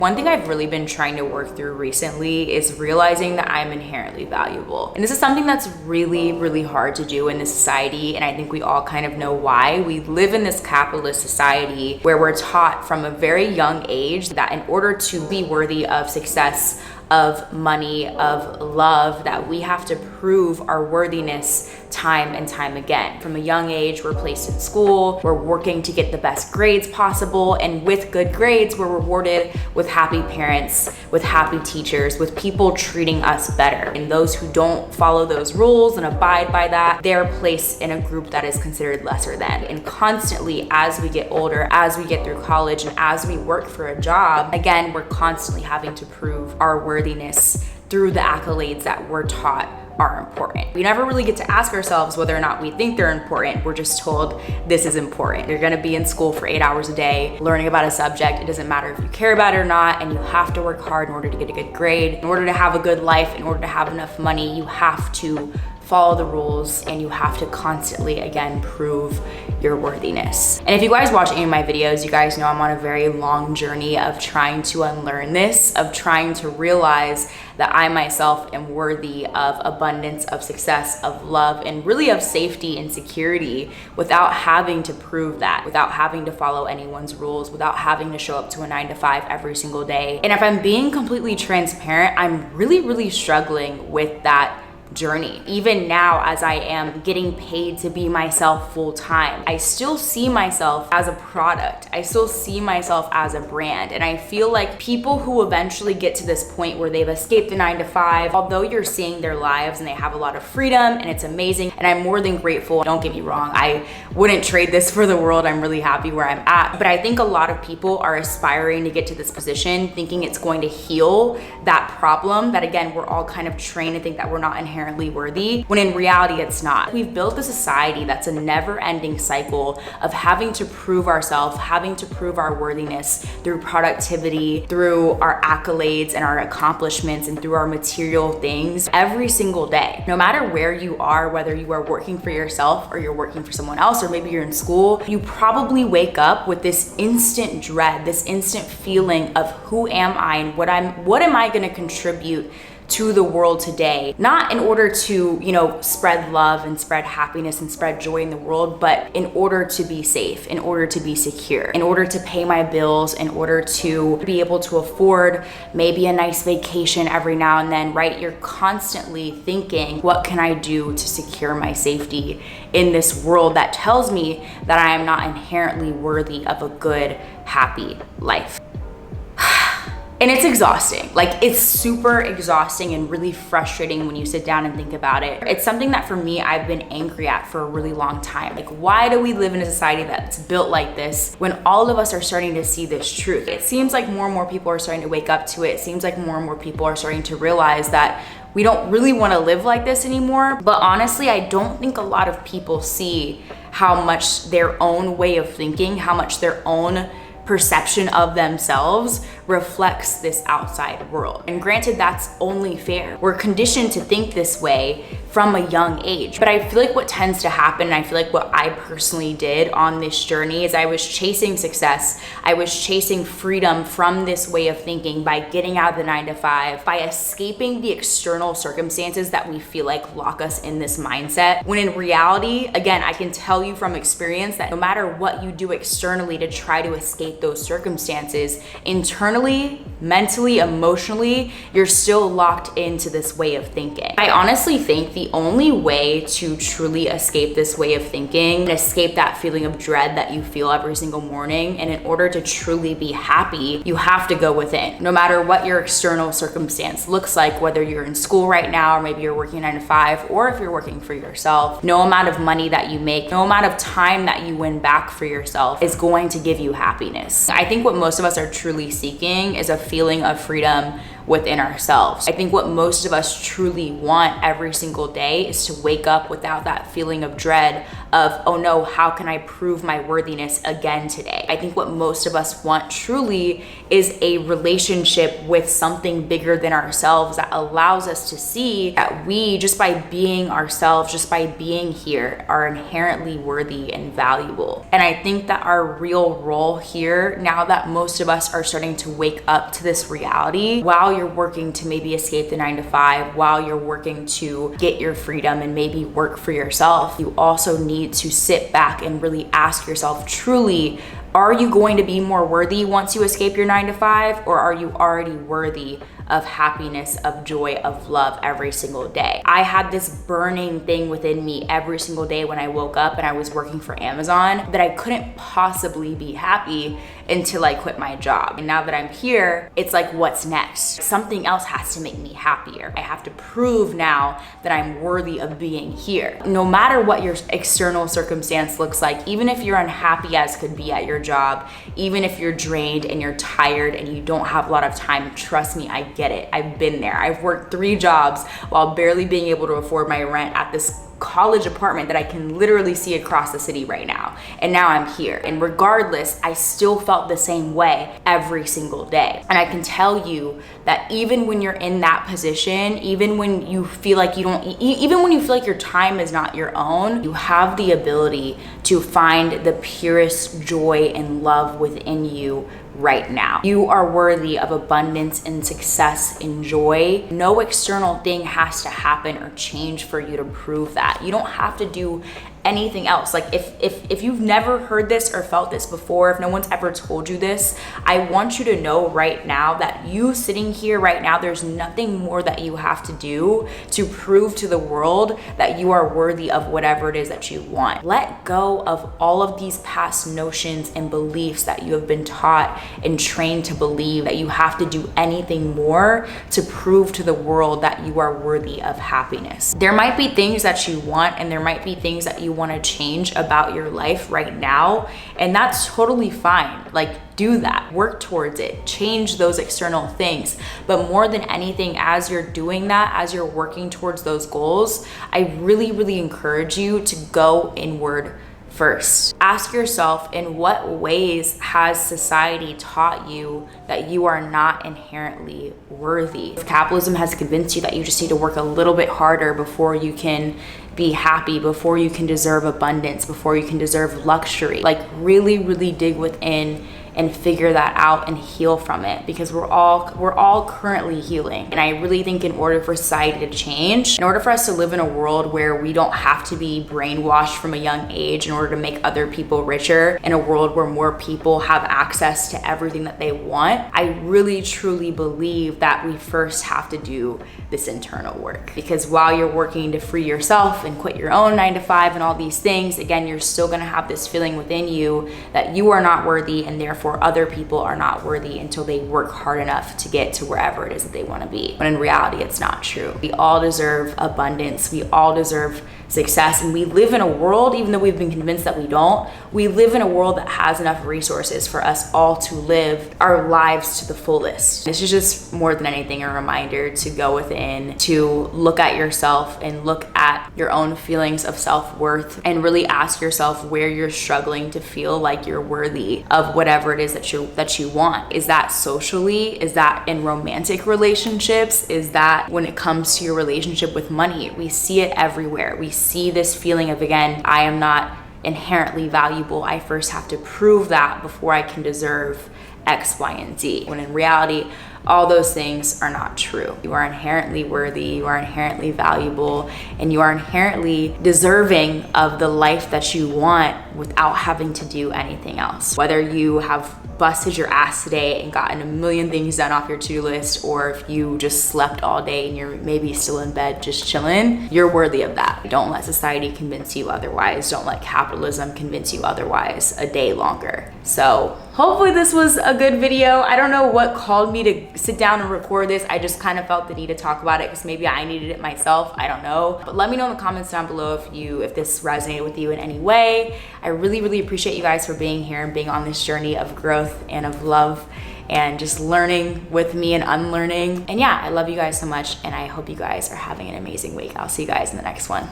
One thing I've really been trying to work through recently is realizing that I'm inherently valuable. And this is something that's really, really hard to do in this society. And I think we all kind of know why. We live in this capitalist society where we're taught from a very young age that in order to be worthy of success, of money, of love, that we have to prove our worthiness time and time again. From a young age, we're placed in school, we're working to get the best grades possible, and with good grades, we're rewarded with happy parents, with happy teachers, with people treating us better. And those who don't follow those rules and abide by that, they're placed in a group that is considered lesser than. And constantly, as we get older, as we get through college, and as we work for a job, again, we're constantly having to prove our worthiness through the accolades that we're taught are important. We never really get to ask ourselves whether or not we think they're important. We're just told this is important. You're gonna be in school for 8 hours a day, learning about a subject. It doesn't matter if you care about it or not, and you have to work hard in order to get a good grade. In order to have a good life, in order to have enough money, you have to follow the rules, and you have to constantly, again, prove your worthiness. And if you guys watch any of my videos, you guys know I'm on a very long journey of trying to unlearn this, of trying to realize that I myself am worthy of abundance, of success, of love, and really of safety and security without having to prove that, without having to follow anyone's rules, without having to show up to a 9 to 5 every single day. And if I'm being completely transparent, I'm really struggling with that journey. Even now, as I am getting paid to be myself full time, I still see myself as a product. I still see myself as a brand. And I feel like people who eventually get to this point where they've escaped the 9 to 5, although you're seeing their lives and they have a lot of freedom and it's amazing, and I'm more than grateful. Don't get me wrong, I wouldn't trade this for the world. I'm really happy where I'm at. But I think a lot of people are aspiring to get to this position thinking it's going to heal that problem that, again, we're all kind of trained to think that we're not inherently worthy, when in reality it's not. We've built a society that's a never-ending cycle of having to prove ourselves, having to prove our worthiness through productivity, through our accolades and our accomplishments, and through our material things every single day. No matter where you are, whether you are working for yourself or you're working for someone else, or maybe you're in school, you probably wake up with this instant dread, this instant feeling of who am I and what am I going to contribute to the world today, not in order to, spread love and spread happiness and spread joy in the world, but in order to be safe, in order to be secure, in order to pay my bills, in order to be able to afford maybe a nice vacation every now and then, right? You're constantly thinking, what can I do to secure my safety in this world that tells me that I am not inherently worthy of a good, happy life? And it's exhausting. Like, it's super exhausting and really frustrating when you sit down and think about it. It's something that for me, I've been angry at for a really long time. Like, why do we live in a society that's built like this when all of us are starting to see this truth? It seems like more and more people are starting to wake up to it. It seems like more and more people are starting to realize that we don't really want to live like this anymore. But honestly, I don't think a lot of people see how much their own way of thinking, how much their own perception of themselves reflects this outside world. And granted, that's only fair. We're conditioned to think this way from a young age. But I feel like what tends to happen, and I feel like what I personally did on this journey, is I was chasing success. I was chasing freedom from this way of thinking by getting out of the 9 to 5, by escaping the external circumstances that we feel like lock us in this mindset. When in reality, again, I can tell you from experience that no matter what you do externally to try to escape those circumstances, internally, mentally, emotionally, you're still locked into this way of thinking. I honestly think the only way to truly escape this way of thinking, and escape that feeling of dread that you feel every single morning, and in order to truly be happy, you have to go within. No matter what your external circumstance looks like, whether you're in school right now, or maybe you're working 9 to 5, or if you're working for yourself, no amount of money that you make, no amount of time that you win back for yourself is going to give you happiness. I think what most of us are truly seeking is a feeling of freedom within ourselves. I think what most of us truly want every single day is to wake up without that feeling of dread of, oh no, how can I prove my worthiness again today? I think what most of us want truly is a relationship with something bigger than ourselves that allows us to see that we, just by being ourselves, just by being here, are inherently worthy and valuable. And I think that our real role here, now that most of us are starting to wake up to this reality, while you're working to maybe escape the 9-to-5, while you're working to get your freedom and maybe work for yourself, you also need to sit back and really ask yourself, truly, are you going to be more worthy once you escape your 9-to-5, or are you already worthy of happiness, of joy, of love every single day? I had this burning thing within me every single day when I woke up and I was working for Amazon that I couldn't possibly be happy until I quit my job. And now that I'm here, it's like, what's next? Something else has to make me happier. I have to prove now that I'm worthy of being here. No matter what your external circumstance looks like, even if you're unhappy as could be at your job, even if you're drained and you're tired and you don't have a lot of time, trust me, I get it. I've been there. I've worked 3 jobs while barely being able to afford my rent at this college apartment that I can literally see across the city right now. And now I'm here. And regardless, I still felt the same way every single day. And I can tell you that even when you're in that position, even when you feel like you don't, even when you feel like your time is not your own, you have the ability to find the purest joy and love within you right now. You are worthy of abundance and success and joy. No external thing has to happen or change for you to prove that. You don't have to do anything else. Like if you've never heard this or felt this before, if no one's ever told you this, I want you to know right now that you sitting here right now, there's nothing more that you have to do to prove to the world that you are worthy of whatever it is that you want. Let go of all of these past notions and beliefs that you have been taught and trained to believe that you have to do anything more to prove to the world that you are worthy of happiness. There might be things that you want, and there might be things that you want to change about your life right now, and that's totally fine. Like, do that, work towards it, change those external things. But more than anything, as you're doing that, as you're working towards those goals, I really encourage you to go inward first. Ask yourself, in what ways has society taught you that you are not inherently worthy? If capitalism has convinced you that you just need to work a little bit harder before you can be happy, before you can deserve abundance, before you can deserve luxury, like really dig within and figure that out and heal from it, because we're all currently healing. And I really think in order for society to change, in order for us to live in a world where we don't have to be brainwashed from a young age in order to make other people richer, in a world where more people have access to everything that they want, I really truly believe that we first have to do this internal work. Because while you're working to free yourself and quit your own 9-to-5 and all these things, again, you're still gonna have this feeling within you that you are not worthy, and therefore other people are not worthy until they work hard enough to get to wherever it is that they want to be. When in reality, it's not true. We all deserve abundance. We all deserve success. And we live in a world, even though we've been convinced that we don't, we live in a world that has enough resources for us all to live our lives to the fullest. This is just more than anything a reminder to go within, to look at yourself and look at your own feelings of self-worth, and really ask yourself where you're struggling to feel like you're worthy of whatever it is that you want. Is that socially? Is that in romantic relationships? Is that when it comes to your relationship with money? We see it everywhere. We see this feeling of, again, I am not inherently valuable. I first have to prove that before I can deserve X, Y, and Z. When in reality, all those things are not true. You are inherently worthy, you are inherently valuable, and you are inherently deserving of the life that you want without having to do anything else. Whether you have busted your ass today and gotten a million things done off your to-do list, or if you just slept all day and you're maybe still in bed just chilling, you're worthy of that. Don't let society convince you otherwise. Don't let capitalism convince you otherwise a day longer. So hopefully this was a good video. I don't know what called me to sit down and record this. I just kind of felt the need to talk about it because maybe I needed it myself. I don't know. But let me know in the comments down below if this resonated with you in any way. I really appreciate you guys for being here and being on this journey of growth and of love. and just learning with me and unlearning. And yeah, I love you guys so much, and I hope you guys are having an amazing week. I'll see you guys in the next one.